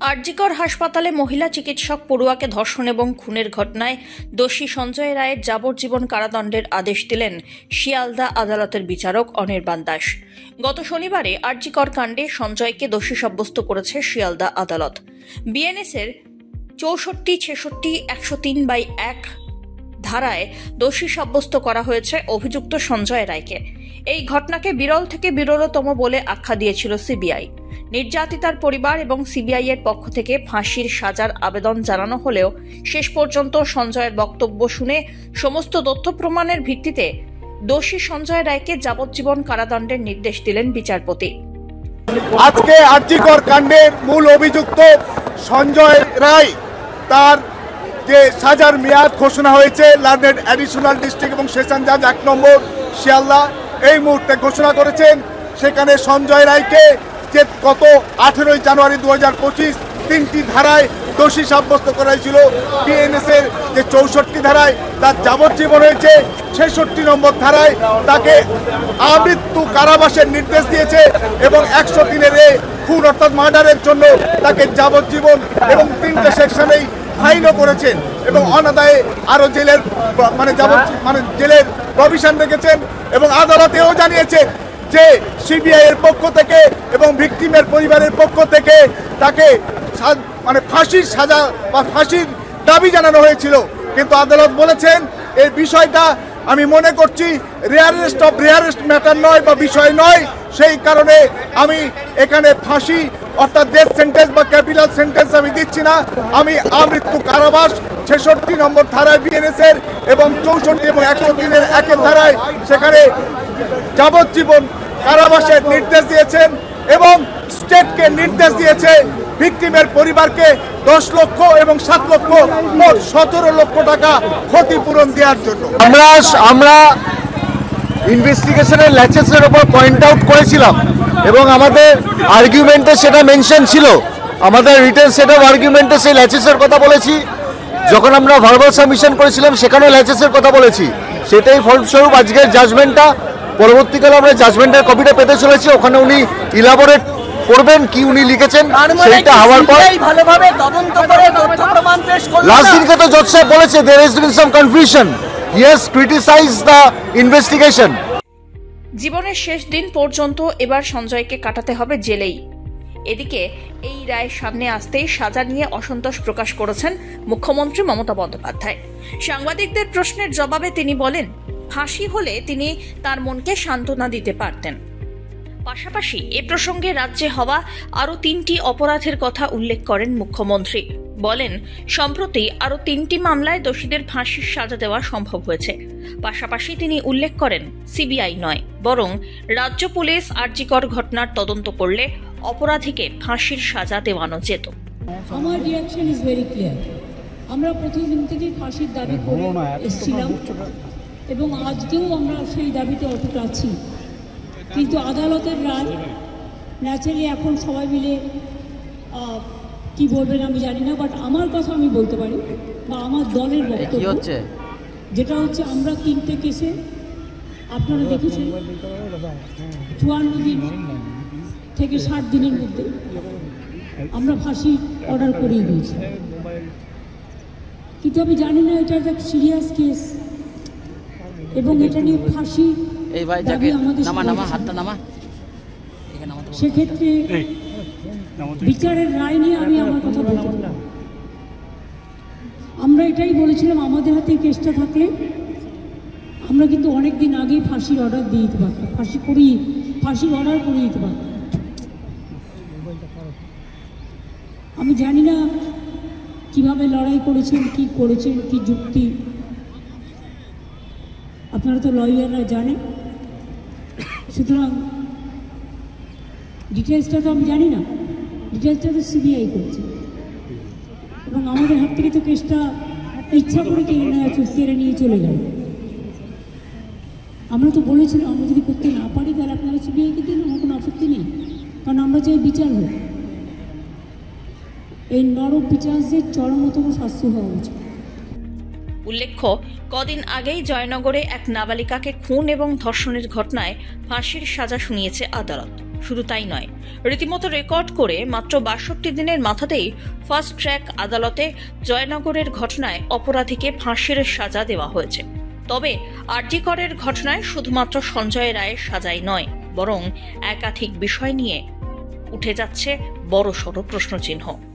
আরজিকর হাসপাতালে মহিলা চিকিৎসক পড়ুয়াকে ধর্ষণ এবং খুনের ঘটনায় দোষী সঞ্জয় রায়ের যাবজ্জীবন কারাদণ্ডের আদেশ দিলেন শিয়ালদা আদালতের বিচারক অনির্বাণ দাস। গত শনিবারে আরজিকর কাণ্ডে সঞ্জয়কে দোষী সাব্যস্ত করেছে শিয়ালদা আদালত। বিএনএসের 64, 66, 103/1 ধারায় দোষী সাব্যস্ত করা হয়েছে অভিযুক্ত সঞ্জয় রায়কে। এই ঘটনাকে বিরল থেকে বিরলতম বলে আখ্যা দিয়েছিল সিবিআই। নির্যাতিতার পরিবার এবং সিবিআই এর পক্ষ থেকে ফাঁসির সাজার আবেদন জানানো হলেও শেষ পর্যন্ত সঞ্জয়ের বক্তব্য শুনে সমস্ত তথ্য প্রমাণের ভিত্তিতে দোষী সঞ্জয় রায়কে যাবজ্জীবন কারাদণ্ডের নির্দেশ দিলেন বিচারপতি। আজকে আরজিকর কাণ্ডের মূল অভিযুক্ত সঞ্জয় রায় তার যে সাজার মেয়াদ ঘোষণা হয়েছে লার্নেড অ্যাডিশনাল ডিস্ট্রিক্ট এবং সেশন জাজ 1 নম্বর শিয়ালদা এই মুহূর্তে ঘোষণা করেছেন। সেখানে সঞ্জয় রায়কে যে গত 18 জানুয়ারি 2025 3টি ধারায় দোষী সাব্যস্ত করা হয়েছিল। বিএনএস এর যে 64 ধারায় তার যাবজ্জীবন হয়েছে, 66 নম্বর ধারায় তাকে আমৃত্যু কারাবাসের নির্দেশ দিয়েছে এবং 103-এর খুন অর্থাৎ মার্ডারের জন্য তাকে যাবজ্জীবন এবং 3টে সেকশনেই ফাইনও করেছেন এবং অনাদায়ে আরও জেলের জেলের প্রভিশন রেখেছেন এবং আদালতেও জানিয়েছেন যে সিবিআই এর পক্ষ থেকে এবং ভিকটিমের পরিবারের পক্ষ থেকে তাকে ফাঁসির সাজা বা ফাঁসির দাবি জানানো হয়েছিল। কিন্তু আদালত বলেছেন এই বিষয়টা আমি মনে করছি রেয়ারেস্ট ম্যাটার নয় বা বিষয় নয়, সেই কারণে আমি এখানে ফাঁসি অর্থাৎ ডেথ সেন্টেন্স বা ক্যাপিটাল সেন্টেন্স আমি দিচ্ছি না। আমি আমৃত্যু কারাবাস 66 নম্বর ধারায় বিএনএস এর এবং 64 এবং 103-এর 1 ধারায় সেখানে যাবজ্জীবন কারাবাসের নির্দেশ দিয়েছেন এবং স্টেটকে নির্দেশ দিয়েছে ভিকটিমের পরিবারকে 10 লক্ষ এবং 7 লক্ষ মোট 17 লক্ষ টাকা ক্ষতিপূরণ দেওয়ার জন্য। আমরা ইনভেস্টিগেশনের ল্যাচেসের উপর পয়েন্ট আউট করেছিলাম এবং আমাদের আর্গুমেন্টে সেটা মেনশন ছিল। আমাদের রিটেন সেট অফ আর্গুমেন্টে সেই ল্যাচেসের কথা বলেছি। যখন আমরা ভার্বাল সাবমিশন করেছিলাম সেখানেও ল্যাচেসের কথা বলেছি। সেটাই ফলস্বরূপ আজকের জাজমেন্টটা। পরবর্তীকালে আমরা জাজমেন্টের কপিটা পেতে চলেছি। ওখানে উনি ইলাবোরেট করবেন কি উনি লিখেছেন সেটা হওয়ার পর ভালোভাবে তদন্ত করে তথ্য প্রমাণ পেশ করলেন। লাস্ট দিনকে তো জজ সাহেব বলেছে there has been some confusion. He has criticized the investigation. জীবনের শেষ দিন পর্যন্ত এবার সঞ্জয়কে কাটাতে হবে জেলেই। এদিকে এই রায় সামনে আসতেই সাজা নিয়ে অসন্তোষ প্রকাশ করেছেন মুখ্যমন্ত্রী মমতা বন্দ্যোপাধ্যায়। সাংবাদিকদের প্রশ্নের জবাবে তিনি বলেন, ফাঁসি হলে তিনি তার মনকে সান্ত্বনা দিতে পারতেন। পাশাপাশি এ প্রসঙ্গে রাজ্যে হওয়া আরও 3টি অপরাধের কথা উল্লেখ করেন মুখ্যমন্ত্রী। বলেন, সম্প্রতি আরও 3টি মামলায় দোষীদের ফাঁসির সাজা দেওয়া সম্ভব হয়েছে। পাশাপাশি তিনি উল্লেখ করেন, সিবিআই নয় বরং রাজ্য পুলিশ আরজিকর ঘটনার তদন্ত করলে অপরাধীকে ফাঁসির সাজা দেওয়ানো যেত। আমার রিঅ্যাকশন ইজ ভেরি ক্লিয়ার। আমরা প্রথম দিন থেকেই ফাঁসির দাবি করে এসেছিলাম এবং আজকেও আমরা সেই দাবিতে অটুট আছি। কিন্তু আদালতের রায় ন্যাচারালি এখন সবাই মিলে কি বলবেন আমি জানি না, বাট আমার কথা আমি বলতে পারি বা আমার দলের বক্তব্য যেটা হচ্ছে আমরা 3টে কেসে আপনারা দেখেছেন 54 দিন থেকে 60 দিনের মধ্যে আমরা ফাঁসি অর্ডার করিয়ে দিয়েছি। কিন্তু আমি জানি না এটা একটা সিরিয়াস কেস এবং এটা নিয়ে ফাঁসি সেক্ষেত্রে বিচারের রায় নিয়ে আমি আমার কথা বলতে পারি। আমরা এটাই বলেছিলাম আমাদের হাতে কেসটা থাকলে আমরা কিন্তু অনেক দিন আগেই ফাঁসির অর্ডার দিয়ে দিতে পারতাম, ফাঁসির অর্ডার করে দিতে পারতাম। আমি জানি না কিভাবে লড়াই করেছেন, কি করেছেন, কি যুক্তি, আপনারা তো লয়াররা জানেন। সুতরাং ডিটেলসটা তো আমি জানি না, ডিটেলসটা তো সিবিআই করছে এবং আমাদের হাত থেকে তো কেসটা ইচ্ছা করে কেড়ে নিয়ে চলে গেল। আমরা তো বলেছিলাম আমরা যদি করতে না পারি তাহলে আপনারা সিবিআইকে দিন, আমার কোনো আপত্তি নেই, কারণ আমরা চাই বিচার হোক। এই নরক বিচারদের চরমতম শাস্তি হওয়া উচিত। উল্লেখ্য, কদিন আগেই জয়নগরে এক নাবালিকাকে খুন এবং ধর্ষণের ঘটনায় ফাঁসির সাজা শুনিয়েছে আদালত। শুধু তাই নয়, রীতিমতো রেকর্ড করে মাত্র ৬২ দিনের মাথাতেই ফাস্ট ট্র্যাক আদালতে জয়নগরের ঘটনায় অপরাধীকে ফাঁসির সাজা দেওয়া হয়েছে। তবে আরজি করের ঘটনায় শুধুমাত্র সঞ্জয় রায়ের সাজাই নয়, বরং একাধিক বিষয় নিয়ে উঠে যাচ্ছে বড়সড় প্রশ্নচিহ্ন।